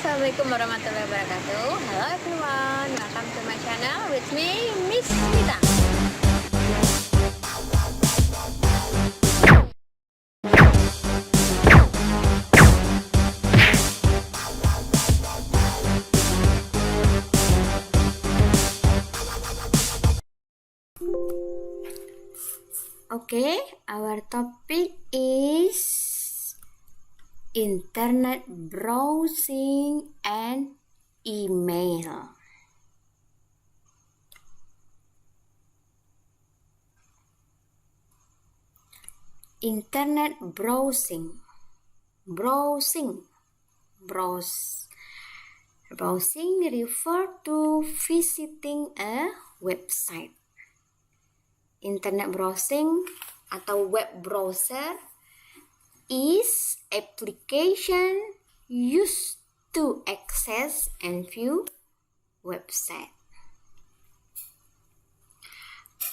Assalamualaikum warahmatullahi wabarakatuh. Hello everyone, welcome to my channel with me, Miss Mita. Okay, our topic is internet browsing and email. Internet browsing. Browsing refer to visiting a website. Internet browsing atau web browser is application used to access and view website.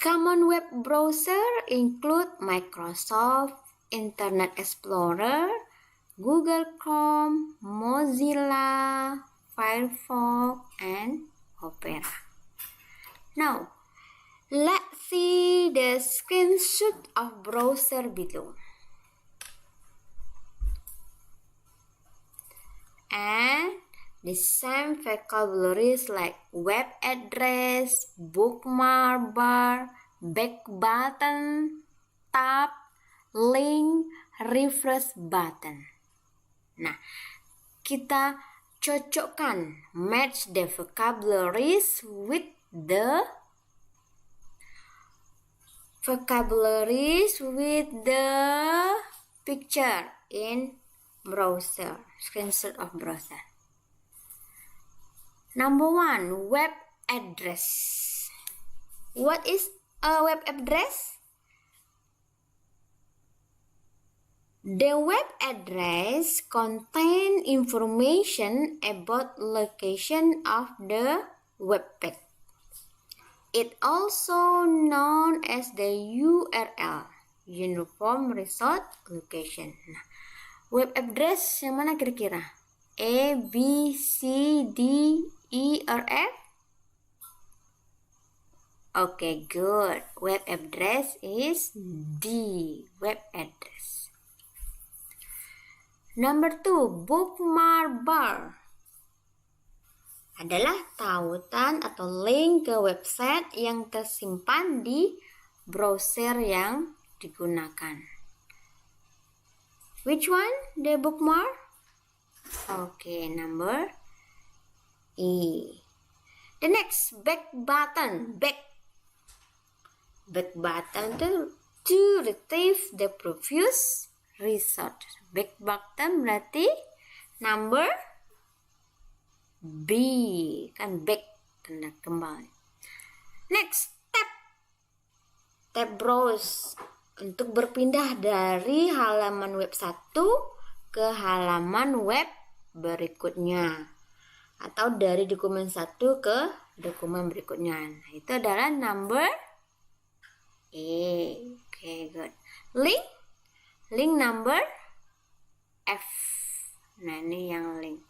Common web browser include Microsoft Internet Explorer, Google Chrome, Mozilla, Firefox, and Opera. Now, let's see the screenshot of browser below. And the same vocabularies like web address, bookmark bar, back button, tab, link, refresh button. Nah, kita cocokkan, match the vocabularies with the picture in browser, screenshot of browser. Number 1, web address. What is a web address? The web address contains information about location of the web page. It also known as the URL, Uniform Result Location. Nah, web address yang mana kira-kira? A, B, C, D, E, or F? Okay, good. Web address is D, web address. Number 2, bookmark bar adalah tautan atau link ke website yang tersimpan di browser yang digunakan. Which one? The bookmark? Okay, number E. The next, back button. Back button to retrieve the previous result. Back button berarti number B, kan back, tanda kembali. Next, tab browse untuk berpindah dari halaman web 1 ke halaman web berikutnya atau dari dokumen 1 ke dokumen berikutnya. Nah, itu adalah number A. Okay, good. Link number F. Nah, ini yang link.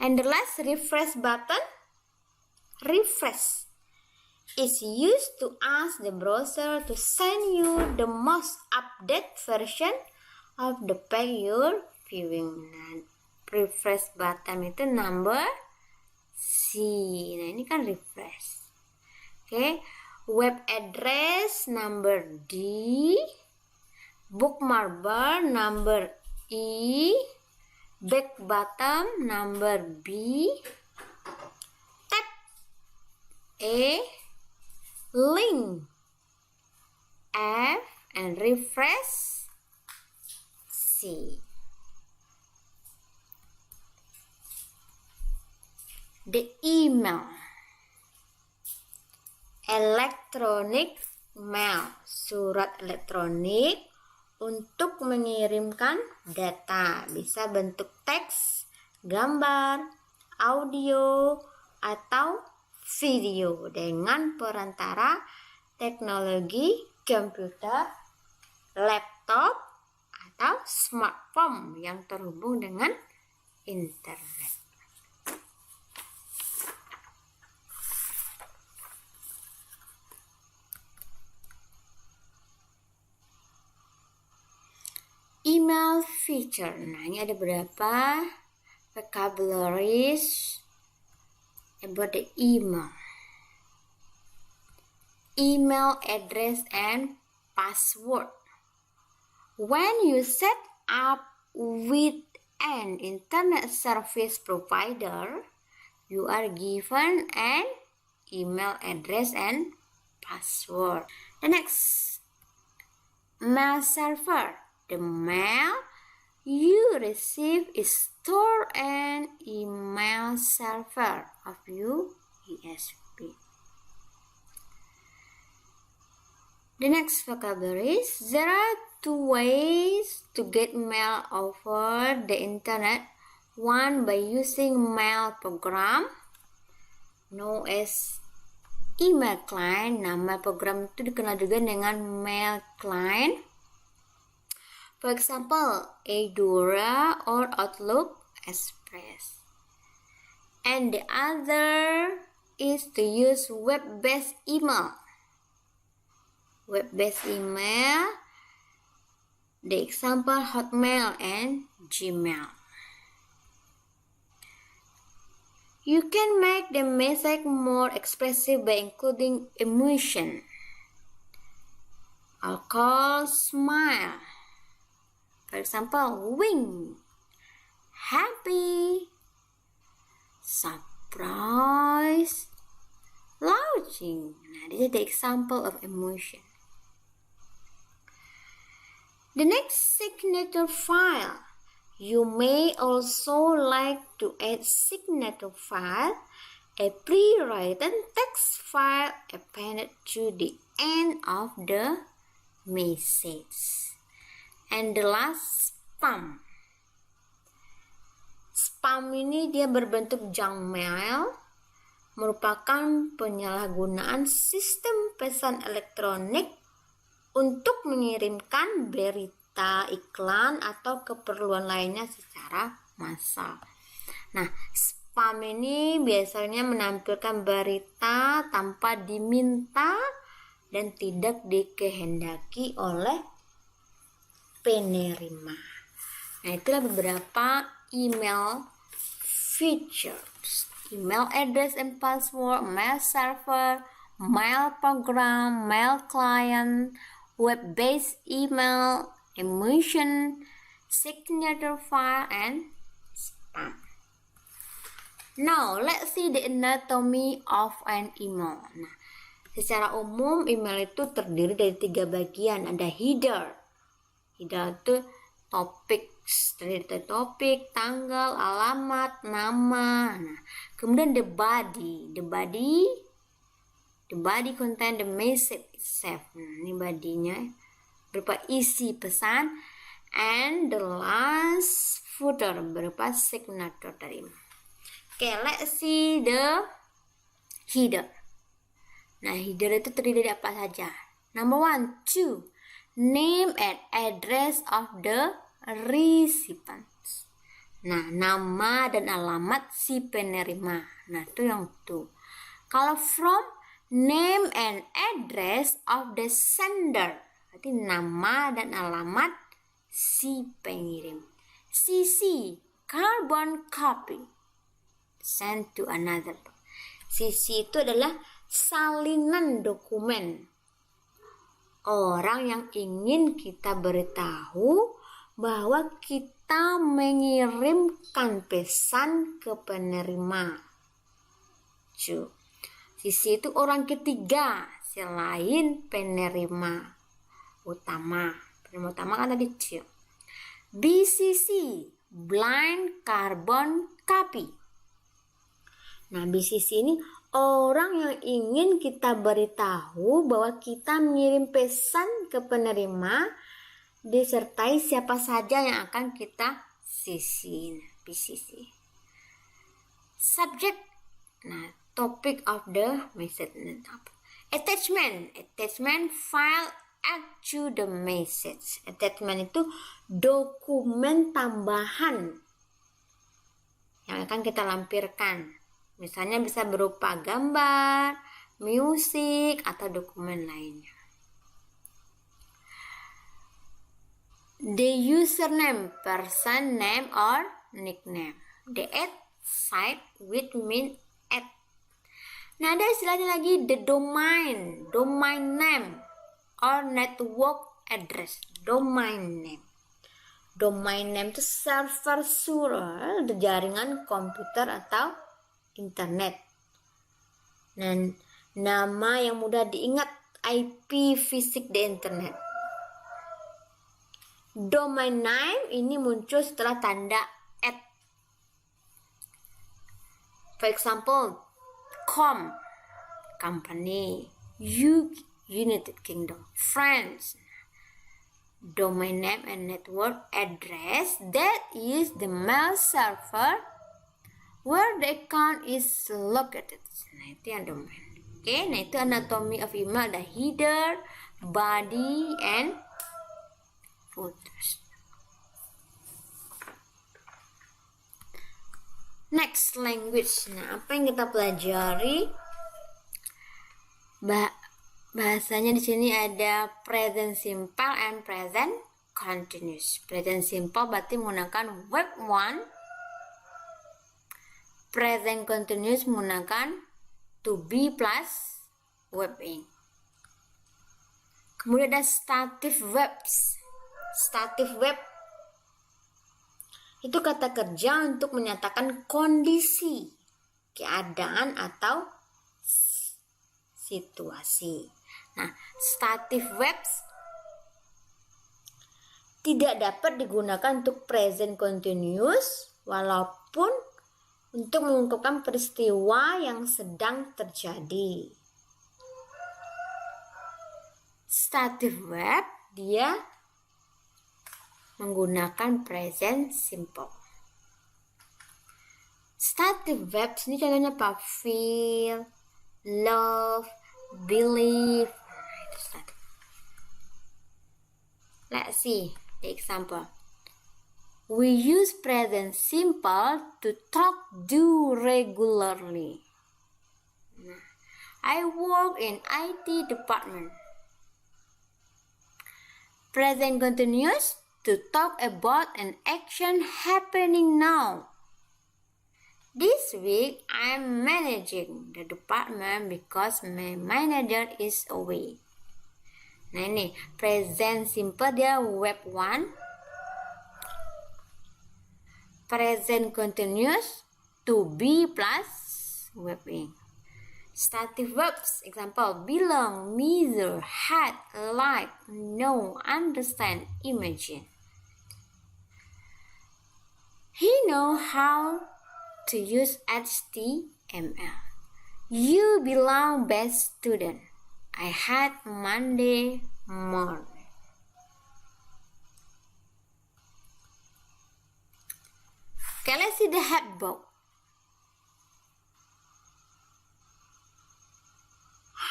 And the last, refresh button. Refresh is used to ask the browser to send you the most updated version of the page you're viewing. Nah, refresh button itu number C. Nah, ini kan refresh. Okay. Web address number D. Bookmark bar number E. Back button number B. Tab A. Link F. And refresh C. The email. Electronic mail. Surat elektronik untuk mengirimkan data. Bisa bentuk teks, gambar, audio, atau video dengan perantara teknologi komputer, laptop, atau smartphone yang terhubung dengan internet. feature. Nah, ini ada beberapa vocabularies about the email. Email address and password. When you set up with an internet service provider, you are given an email address and password. The next, mail server. The mail you receive is stored in email server of USB. The next vocabulary is there are two ways to get mail over the internet. One by using mail program known as email client. Nama program itu dikenal juga dengan mail client. For example, Edora or Outlook Express. And the other is to use web-based email. Web-based email, the example Hotmail and Gmail. You can make the message more expressive by including emotion. I'll call smile. For example, wink, happy, surprise, laughing. Nah, this is the example of emotion. The next, signature file. You may also like to add signature file, a pre-written text file appended to the end of the message. And the last, spam. Spam ini dia berbentuk junk mail, merupakan penyalahgunaan sistem pesan elektronik untuk mengirimkan berita, iklan, atau keperluan lainnya secara massal. Nah, spam ini biasanya menampilkan berita tanpa diminta dan tidak dikehendaki oleh penerima. Nah, itulah beberapa email features. Email address and password, mail server, mail program, mail client, web-based email, emotion, signature file, and spam. Now, let's see the anatomy of an email. Nah, secara umum email itu terdiri dari 3 bagian. Ada header. Header itu terdiri dari topik, tanggal, alamat, nama. Nah, kemudian the body. The body contain the message itself. Nah, ini badinya berupa isi pesan. And the last footer berupa signature dari. Okay, let's see the header. Nah, header itu terdiri dari apa saja? Number 1, 2. Name and address of the recipient. Nah, nama dan alamat si penerima. Nah, itu yang itu. Kalau from, name and address of the sender. Berarti nama dan alamat si pengirim. CC, carbon copy, send to another. CC itu adalah salinan dokumen. Orang yang ingin kita beritahu bahwa kita mengirimkan pesan ke penerima. Sisi itu orang ketiga selain penerima utama. Penerima utama kan tadi C. BCC, blind carbon copy. Nah, BCC ini orang yang ingin kita beritahu bahwa kita mengirim pesan ke penerima disertai siapa saja yang akan kita CC. BCC. Subject. Nah, topic of the message. Attachment file add to the message. Attachment itu dokumen tambahan yang akan kita lampirkan. Misalnya bisa berupa gambar, musik, atau dokumen lainnya. The username, person name or nickname. The @site which mean @ Nah, ada istilahnya lagi the domain name or network address. Domain name itu server surel di jaringan komputer atau internet. Dan nama yang mudah diingat, IP fisik di internet. Domain name ini muncul setelah tanda @ For example, com, company, United Kingdom, France. Domain name and network address, that is the mail server where the account is located. Nah, itu yang domain. Oke, nah itu anatomy of email, the header, body, and footers. Next, language. Nah, apa yang kita pelajari? Bahasanya di sini ada present simple and present continuous. Present simple berarti menggunakan verb 1. Present continuous menggunakan to be plus verb ing. Kemudian ada stative verbs. Stative verb itu kata kerja untuk menyatakan kondisi, keadaan atau situasi. Nah, stative verbs tidak dapat digunakan untuk present continuous walaupun untuk mengungkapkan peristiwa yang sedang terjadi. Stative verb dia menggunakan present simple. Stative verbs ini contohnya apa? Feel, love, believe. Let's see the example. We use present simple to talk do regularly. I work in IT department. Present continuous to talk about an action happening now. This week I'm managing the department because my manager is away. Nah, ini present simple dia verb 1. Present continuous to be plus verb ing. Stative verbs, example, belong, measure, had, like, know, understand, imagine. He know how to use HTML. You belong best student. I had Monday morning. Okay, let's see the head book.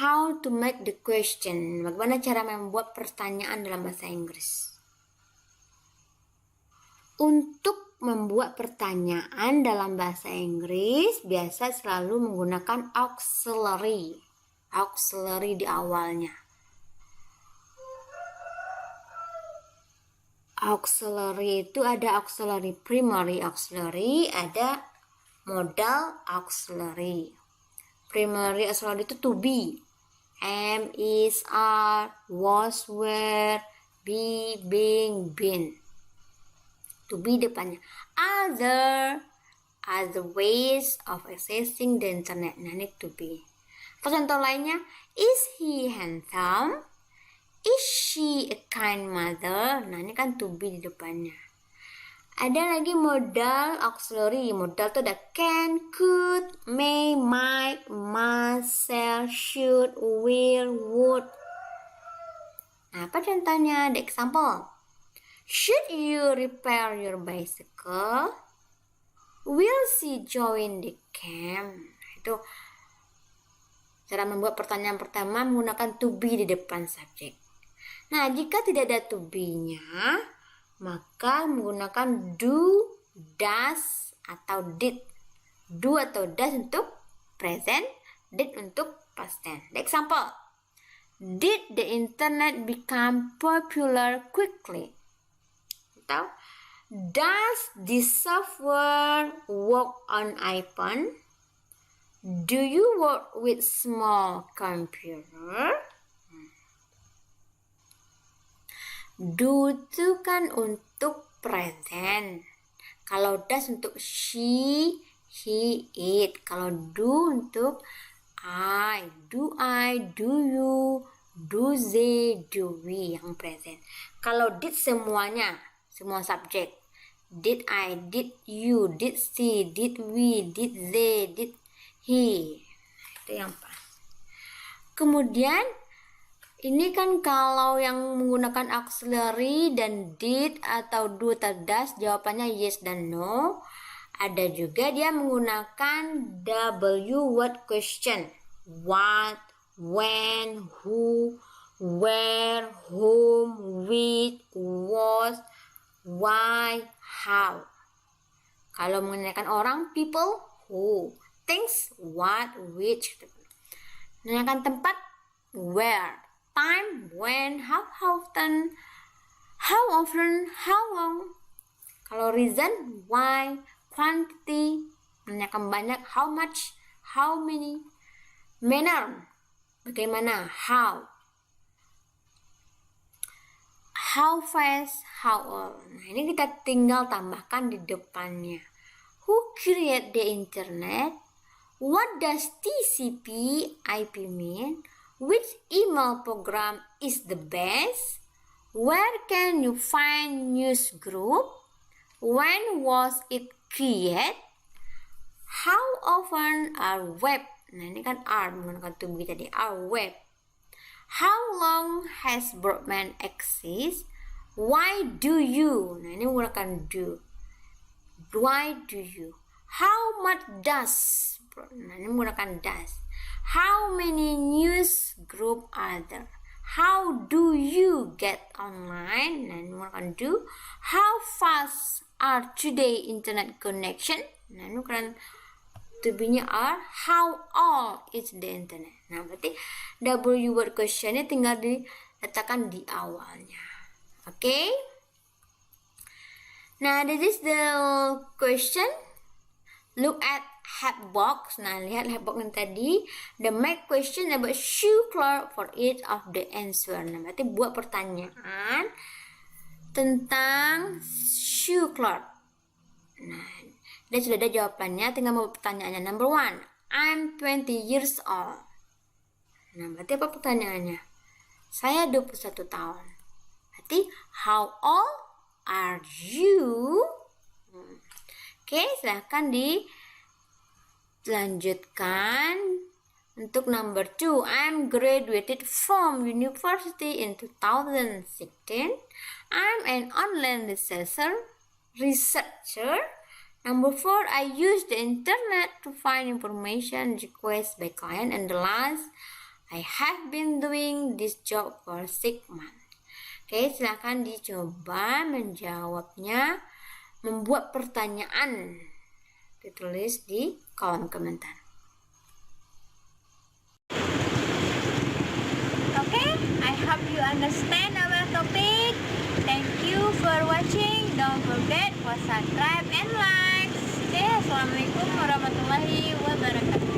How to make the question. Bagaimana cara membuat pertanyaan dalam bahasa Inggris? Untuk membuat pertanyaan dalam bahasa Inggris biasa selalu menggunakan auxiliary di awalnya. Auxiliary itu ada auxiliary primary auxiliary, ada modal auxiliary. Primary auxiliary itu to be. Am, is, are, was, were, be, being, been. To be depannya. Other ways of accessing the internet. Nah, ini to be. Atau contoh lainnya, is he handsome? Is she a kind mother? Nah, ini kan to be di depannya. Ada lagi modal auxiliary. Modal itu ada can, could, may, might, must, shall, should, will, would. Nah, apa contohnya? The example. Should you repair your bicycle? Will she join the camp? Itu cara membuat pertanyaan pertama menggunakan to be di depan subjek. Nah, jika tidak ada to be-nya, maka menggunakan do, does, atau did. Do atau does untuk present, did untuk past tense. The example. Did the internet become popular quickly? atau does this software work on iPhone? Do you work with small computer? Do itu kan untuk present. Kalau does untuk she, he, it. Kalau do untuk I, do you, do they, do we yang present. Kalau did semuanya, semua subjek. Did I, did you, did she, did we, did they, did he. Itu yang pas. Kemudian ini kan kalau yang menggunakan auxiliary dan did atau do atau does jawabannya yes dan no. Ada juga dia menggunakan W word question. What, when, who, where, whom, which, what, why, how. Kalau menanyakan orang, people, who. Things, what, which. Menanyakan tempat, where. Time, when, how often, how long. Kalau reason, why. Quantity, menanyakan banyak, how much, how many. Manner, bagaimana, how fast, how old. Nah, ini kita tinggal tambahkan di depannya. Who create the internet? What does TCP/IP mean? Which email program is the best? Where can you find news group? When was it created? How often are web? Nah, ini kan are menggunakan to be tadi. Are web. How long has broadband exist? Why do you? Nah, ini menggunakan do. Why do you? How much does? Nah, ini menggunakan does. How many news group are there? How do you get online? Nah, ini menggunakan do. How fast are today internet connection? Nah, ini menggunakan to be-nya are. How old is the internet? Nah, berarti W word question-nya tinggal diletakkan di awalnya. Oke? Nah, this is the question. Look at help box. Nah, lihat help box yang tadi. The make question about shoe clerk for each of the answer. Nah, berarti buat pertanyaan tentang shoe clerk. Nah, dan sudah ada jawabannya, tinggal mau pertanyaannya. Number 1, I'm 20 years old. Nah, berarti apa pertanyaannya? Saya 21 tahun. Berarti, how old are you? Oke, silahkan dilanjutkan. Untuk number 2, I'm graduated from university in 2016. I'm an online researcher. Number 4, I use the internet to find information requested by client. And the last, I have been doing this job for 6 months. Oke, silakan dicoba menjawabnya, membuat pertanyaan, ditulis di kolom komentar. Okay, I hope you understand our topic. Thank you for watching. Don't forget to subscribe and like. Okay, assalamualaikum warahmatullahi wabarakatuh.